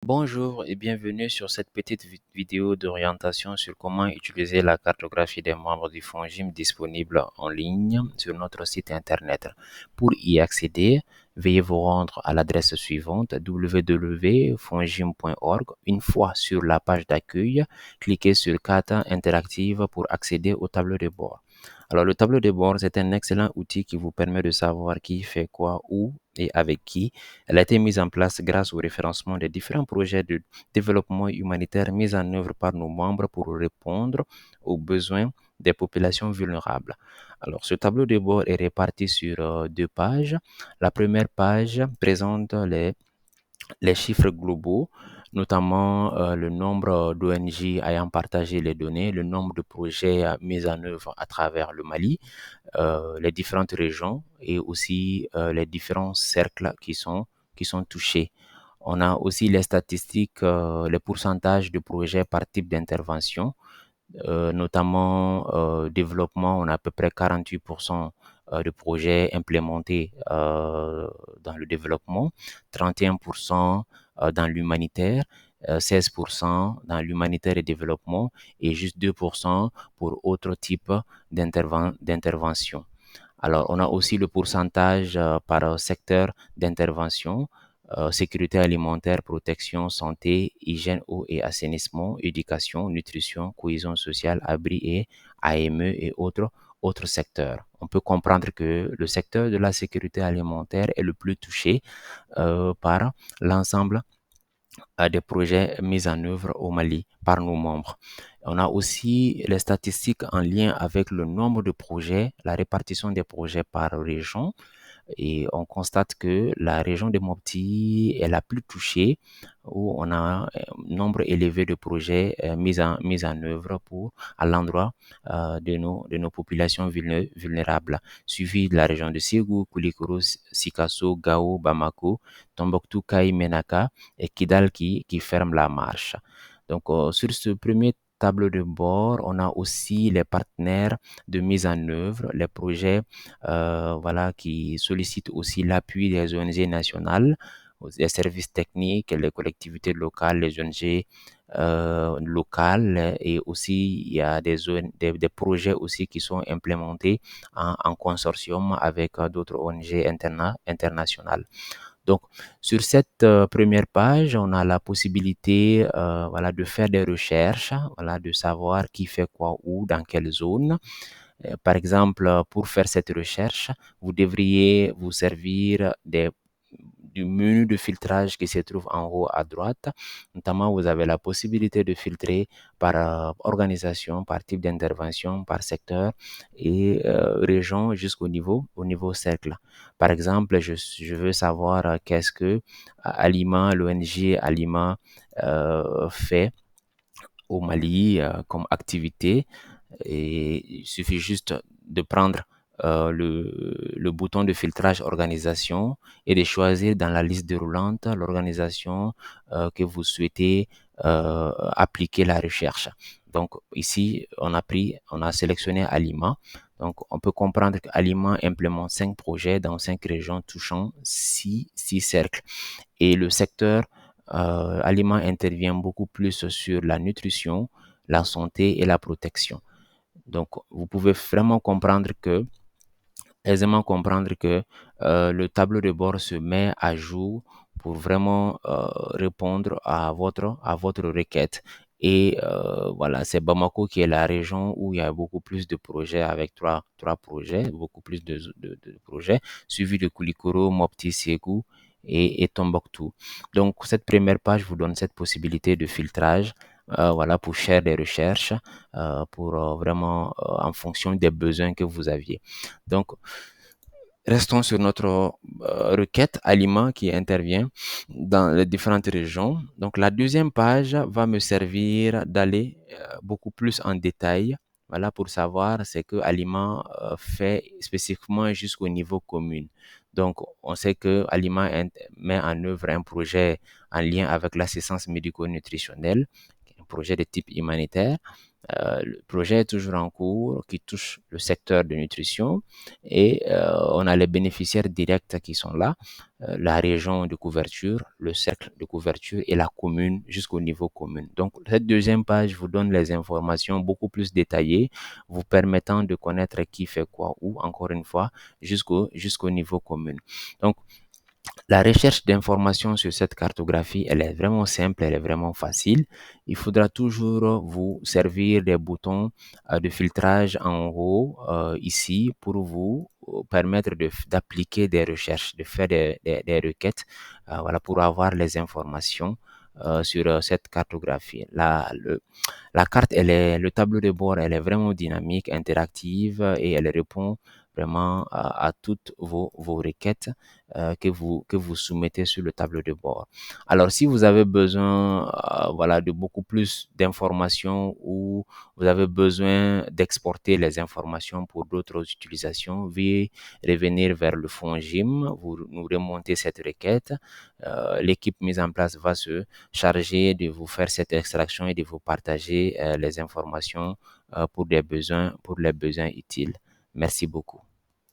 Bonjour et bienvenue sur cette petite vidéo d'orientation sur comment utiliser la cartographie des membres du FONGIM disponible en ligne sur notre site internet. Pour y accéder, veuillez vous rendre à l'adresse suivante www.fongim.org. Une fois sur la page d'accueil, cliquez sur carte interactive pour accéder au tableau de bord. Alors, le tableau de bord, c'est un excellent outil qui vous permet de savoir qui fait quoi, où et avec qui. Elle a été mise en place grâce au référencement des différents projets de développement humanitaire mis en œuvre par nos membres pour répondre aux besoins des populations vulnérables. Alors, ce tableau de bord est réparti sur deux pages. La première page présente les chiffres globaux, notamment le nombre d'ONG ayant partagé les données, le nombre de projets mis en œuvre à travers le Mali, les différentes régions et aussi les différents cercles qui sont touchés. On a aussi les statistiques, les pourcentages de projets par type d'intervention, notamment développement, on a à peu près 48% de projets implémentés dans le développement, 31% dans l'humanitaire, 16% dans l'humanitaire et développement et juste 2% pour autres types d'intervention. Alors, on a aussi le pourcentage par secteur d'intervention, sécurité alimentaire, protection, santé, hygiène, eau et assainissement, éducation, nutrition, cohésion sociale, abri et AME et autres secteurs. On peut comprendre que le secteur de la sécurité alimentaire est le plus touché par l'ensemble des projets mis en œuvre au Mali par nos membres. On a aussi les statistiques en lien avec le nombre de projets, la répartition des projets par région. Et on constate que la région de Mopti est la plus touchée, où on a un nombre élevé de projets mis en œuvre à l'endroit de nos populations vulnérables, suivi de la région de Ségou, Koulikoro, Sikasso, Gao, Bamako, Tombouctou, Kaï, Menaka et Kidal qui ferment la marche. Donc, sur ce premier tableau de bord, on a aussi les partenaires de mise en œuvre, les projets voilà, qui sollicitent aussi l'appui des ONG nationales, les services techniques, les collectivités locales, les ONG locales et aussi il y a des projets aussi qui sont implémentés en consortium avec d'autres ONG internationales. Donc, sur cette première page, on a la possibilité voilà, de faire des recherches, voilà, de savoir qui fait quoi où, dans quelle zone. Par exemple, pour faire cette recherche, vous devriez vous servir du menu de filtrage qui se trouve en haut à droite. Notamment, vous avez la possibilité de filtrer par organisation, par type d'intervention, par secteur et région au niveau cercle. Par exemple, je veux savoir qu'est-ce que Aliment, l'ONG Aliment fait au Mali comme activité. Et il suffit juste de prendre le bouton de filtrage organisation et de choisir dans la liste déroulante l'organisation que vous souhaitez appliquer la recherche. Donc ici, on a sélectionné Aliment. Donc on peut comprendre qu'Aliment implémente 5 projets dans 5 régions touchant 6 cercles. Et le secteur Aliment intervient beaucoup plus sur la nutrition, la santé et la protection. Donc, vous pouvez vraiment aisément comprendre que le tableau de bord se met à jour pour vraiment répondre à votre requête. Et voilà, c'est Bamako qui est la région où il y a beaucoup plus de projets avec trois projets, beaucoup plus de projets, suivi de Koulikoro, Mopti, Ségou et Tombouctou. Donc, cette première page vous donne cette possibilité de filtrage, voilà, pour faire des recherches, pour vraiment en fonction des besoins que vous aviez. Donc, restons sur notre requête aliment qui intervient dans les différentes régions. Donc, la deuxième page va me servir d'aller beaucoup plus en détail. Voilà, pour savoir ce que Aliment fait spécifiquement jusqu'au niveau commune. Donc, on sait que Aliment met en œuvre un projet en lien avec l'assistance médico-nutritionnelle, projet de type humanitaire. Le projet est toujours en cours, qui touche le secteur de nutrition et on a les bénéficiaires directs qui sont là, la région de couverture, le cercle de couverture et la commune jusqu'au niveau commune. Donc, cette deuxième page vous donne les informations beaucoup plus détaillées, vous permettant de connaître qui fait quoi où, encore une fois, jusqu'au niveau commune. Donc, la recherche d'informations sur cette cartographie, elle est vraiment simple, elle est vraiment facile. Il faudra toujours vous servir des boutons de filtrage en haut ici pour vous permettre d'appliquer des recherches, de faire des requêtes, voilà, pour avoir les informations sur cette cartographie. La carte, le tableau de bord, elle est vraiment dynamique, interactive et elle répond vraiment à toutes vos requêtes que vous soumettez sur le tableau de bord. Alors, si vous avez besoin, voilà, de beaucoup plus d'informations ou vous avez besoin d'exporter les informations pour d'autres utilisations, veuillez revenir vers le fond GIM, vous nous remontez cette requête. L'équipe mise en place va se charger de vous faire cette extraction et de vous partager les informations pour les besoins utiles. Merci beaucoup.